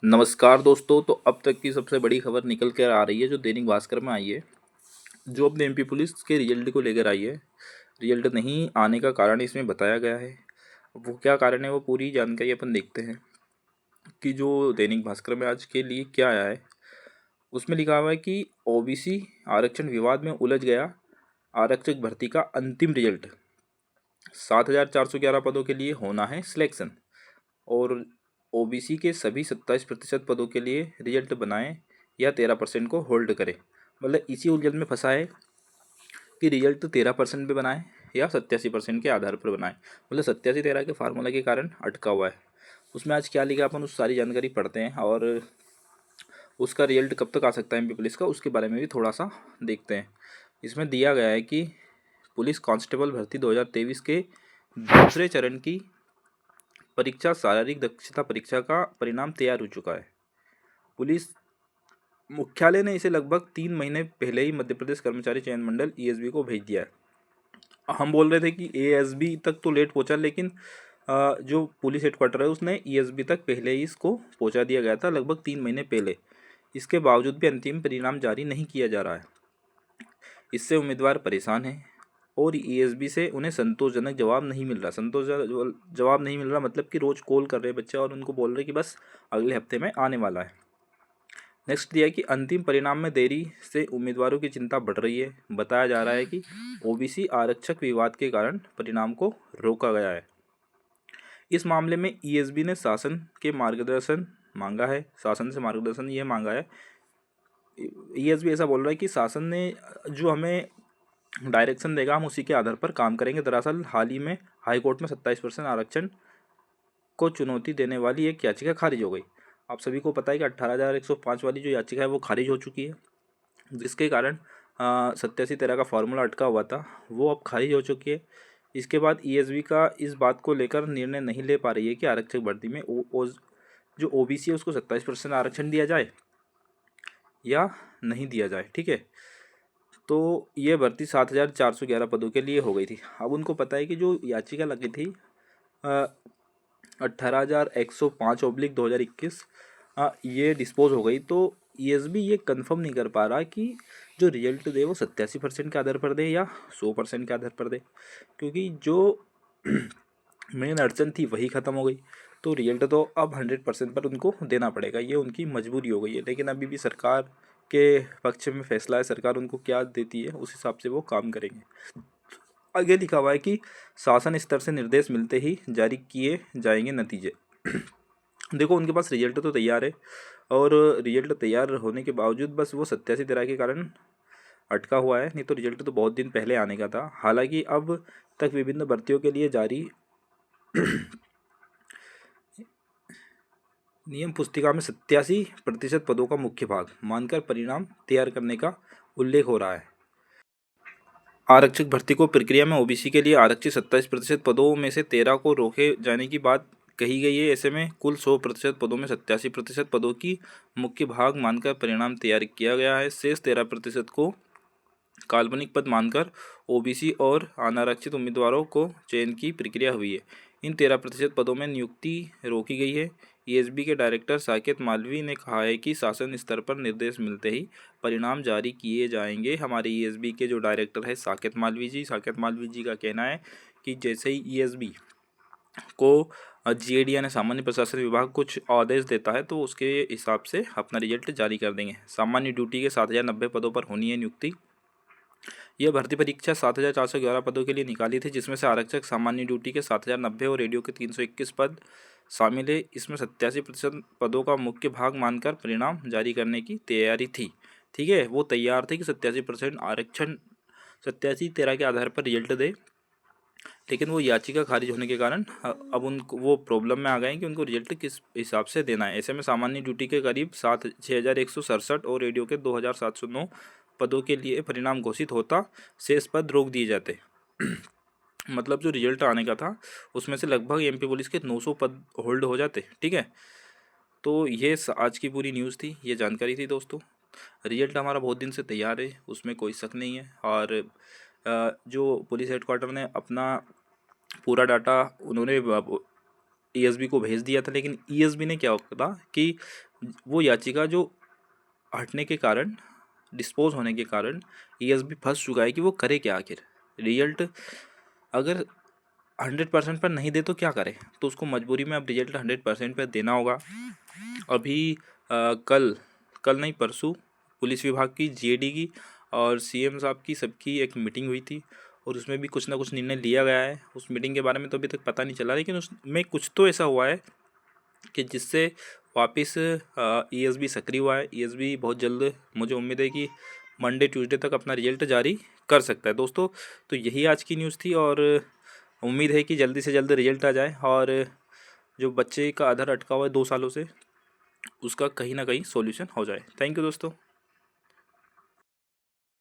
नमस्कार दोस्तों। तो अब तक की सबसे बड़ी खबर निकल कर आ रही है जो दैनिक भास्कर में आई है, जो अपने एमपी पुलिस के रिजल्ट को लेकर आई है। रिजल्ट नहीं आने का कारण इसमें बताया गया है। वो क्या कारण है वो पूरी जानकारी अपन देखते हैं कि जो दैनिक भास्कर में आज के लिए क्या आया है। उसमें लिखा हुआ है कि ओबीसी आरक्षण विवाद में उलझ गया आरक्षक भर्ती का अंतिम रिजल्ट। 7,411 पदों के लिए होना है सिलेक्शन और ओबीसी के सभी 27% पदों के लिए रिजल्ट बनाएं या 13% को होल्ड करें। मतलब इसी उलझन में फंसा है कि रिजल्ट 13% पे बनाएं या 87% के आधार पर बनाएं। मतलब 87-13 के फार्मूला के कारण अटका हुआ है। उसमें आज क्या लिखा अपन उस सारी जानकारी पढ़ते हैं और उसका रिजल्ट कब तक आ सकता है एमपी पुलिस का, उसके बारे में भी थोड़ा सा देखते हैं। इसमें दिया गया है कि पुलिस कांस्टेबल भर्ती 2023 के दूसरे चरण की परीक्षा शारीरिक दक्षता परीक्षा का परिणाम तैयार हो चुका है। पुलिस मुख्यालय ने इसे लगभग 3 महीने पहले ही मध्य प्रदेश कर्मचारी चयन मंडल ईएसबी को भेज दिया है। हम बोल रहे थे कि एएसबी तक तो लेट पहुंचा, लेकिन जो पुलिस हेडक्वार्टर है उसने ईएसबी तक पहले ही इसको पहुंचा दिया गया था, लगभग 3 महीने पहले। इसके बावजूद भी अंतिम परिणाम जारी नहीं किया जा रहा है। इससे उम्मीदवार परेशान हैं और ईएसबी से उन्हें संतोषजनक जवाब नहीं मिल रहा। संतोषजनक जवाब नहीं मिल रहा मतलब कि रोज़ कॉल कर रहे हैं बच्चे और उनको बोल रहे हैं कि बस अगले हफ्ते में आने वाला है। नेक्स्ट दिया कि अंतिम परिणाम में देरी से उम्मीदवारों की चिंता बढ़ रही है। बताया जा रहा है कि ओबीसी आरक्षक विवाद के कारण परिणाम को रोका गया है। इस मामले में ईएसबी ने शासन के मार्गदर्शन मांगा है। शासन से मार्गदर्शन ये मांगा है। ईएसबी ऐसा बोल रहा है कि शासन ने जो हमें डायरेक्शन देगा हम उसी के आधार पर काम करेंगे। दरअसल हाल ही में हाईकोर्ट में 27% आरक्षण को चुनौती देने वाली एक याचिका खारिज हो गई। आप सभी को पता है कि 18,105 वाली जो याचिका है वो खारिज हो चुकी है, जिसके कारण 87-13 का फार्मूला अटका हुआ था वो अब खारिज हो चुकी है। इसके बाद ईएसबी का इस बात को लेकर निर्णय नहीं ले पा रही है कि आरक्षक भर्ती में जो ओबीसी है उसको 27% आरक्षण दिया जाए या नहीं दिया जाए। ठीक है, तो ये भर्ती 7,411 पदों के लिए हो गई थी। अब उनको पता है कि जो याचिका लगी थी 18,105/2021 ये डिस्पोज हो गई। तो ईएसबी ये कंफर्म नहीं कर पा रहा कि जो रिजल्ट दे वो 87% के आधार पर दे या 100% के आधार पर दे, क्योंकि जो मेन अड़चन थी वही ख़त्म हो गई। तो रिजल्ट तो अब 100% पर उनको देना पड़ेगा, ये उनकी मजबूरी हो गई है। लेकिन अभी भी सरकार के पक्ष में फैसला है, सरकार उनको क्या देती है उस हिसाब से वो काम करेंगे। आगे लिखा हुआ है कि शासन स्तर से निर्देश मिलते ही जारी किए जाएंगे नतीजे। देखो उनके पास रिजल्ट तो तैयार है और रिजल्ट तैयार होने के बावजूद बस वो 87-13 के कारण अटका हुआ है, नहीं तो रिजल्ट तो बहुत दिन पहले आने का था। हालांकि अब तक विभिन्न भर्तियों के लिए जारी नियम पुस्तिका में 87% पदों का मुख्य भाग मानकर परिणाम तैयार करने का उल्लेख हो रहा है। आरक्षक भर्ती को प्रक्रिया में ओबीसी के लिए आरक्षित 27% पदों में से 13 को रोके जाने की बात कही गई है। ऐसे में कुल 100% पदों में 87% पदों की मुख्य भाग मानकर परिणाम तैयार किया गया है। शेष 13% को काल्पनिक पद मानकर ओबीसी और अनारक्षित उम्मीदवारों को चयन की प्रक्रिया हुई है। इन 13% पदों में नियुक्ति रोकी गई है। ईएसबी के डायरेक्टर साकेत मालवी ने कहा है कि शासन स्तर पर निर्देश मिलते ही परिणाम जारी किए जाएंगे। हमारे ईएसबी के जो डायरेक्टर है साकेत मालवी जी का कहना है कि जैसे ही ईएसबी को जीएडी यानी सामान्य प्रशासन विभाग कुछ आदेश देता है तो उसके हिसाब से अपना रिजल्ट जारी कर देंगे। सामान्य ड्यूटी के 7,090 पदों पर होनी है नियुक्ति। यह भर्ती परीक्षा 7,411 पदों के लिए निकाली थी, जिसमें से आरक्षक सामान्य ड्यूटी के 7,090 और रेडियो के 321 पद शामिल है। इसमें 87% पदों का मुख्य भाग मानकर परिणाम जारी करने की तैयारी थी। ठीक है, वो तैयार थे कि 87% आरक्षण 87-13 के आधार पर रिजल्ट दे, लेकिन वो याचिका खारिज होने के कारण अब उनको वो प्रॉब्लम में आ गए हैं कि उनको रिजल्ट किस हिसाब से देना है। ऐसे में सामान्य ड्यूटी के करीब 6,167 और रेडियो के 2,709 पदों के लिए परिणाम घोषित होता, शेष पद रोक दिए जाते। मतलब जो रिजल्ट आने का था उसमें से लगभग एमपी पुलिस के 900 पद होल्ड हो जाते। ठीक है, तो ये आज की पूरी न्यूज़ थी, ये जानकारी थी दोस्तों। रिजल्ट हमारा बहुत दिन से तैयार है, उसमें कोई शक नहीं है। और जो पुलिस हेडक्वार्टर ने अपना पूरा डाटा उन्होंने ईएसबी को भेज दिया था, लेकिन ईएसबी ने क्या कहा कि वो याचिका जो हटने के कारण, डिस्पोज होने के कारण ईएसबी फंस चुका है कि वो करे क्या आखिर। रिजल्ट अगर 100% पर नहीं दे तो क्या करे, तो उसको मजबूरी में अब रिजल्ट 100% पर देना होगा। अभी कल कल नहीं परसों पुलिस विभाग की, जीएडी की और सीएम साहब की सबकी एक मीटिंग हुई थी और उसमें भी कुछ ना कुछ निर्णय लिया गया है। उस मीटिंग के बारे में तो अभी तक पता नहीं चला, लेकिन उसमें कुछ तो ऐसा हुआ है कि जिससे वापस ईएसबी सक्रिय हुआ है। ईएसबी बहुत जल्द, मुझे उम्मीद है कि मंडे ट्यूसडे तक अपना रिजल्ट जारी कर सकता है दोस्तों। तो यही आज की न्यूज़ थी और उम्मीद है कि जल्दी से जल्द रिजल्ट आ जाए और जो बच्चे का आधार अटका हुआ है 2 सालों से, उसका कहीं ना कहीं सॉल्यूशन हो जाए। थैंक यू दोस्तों।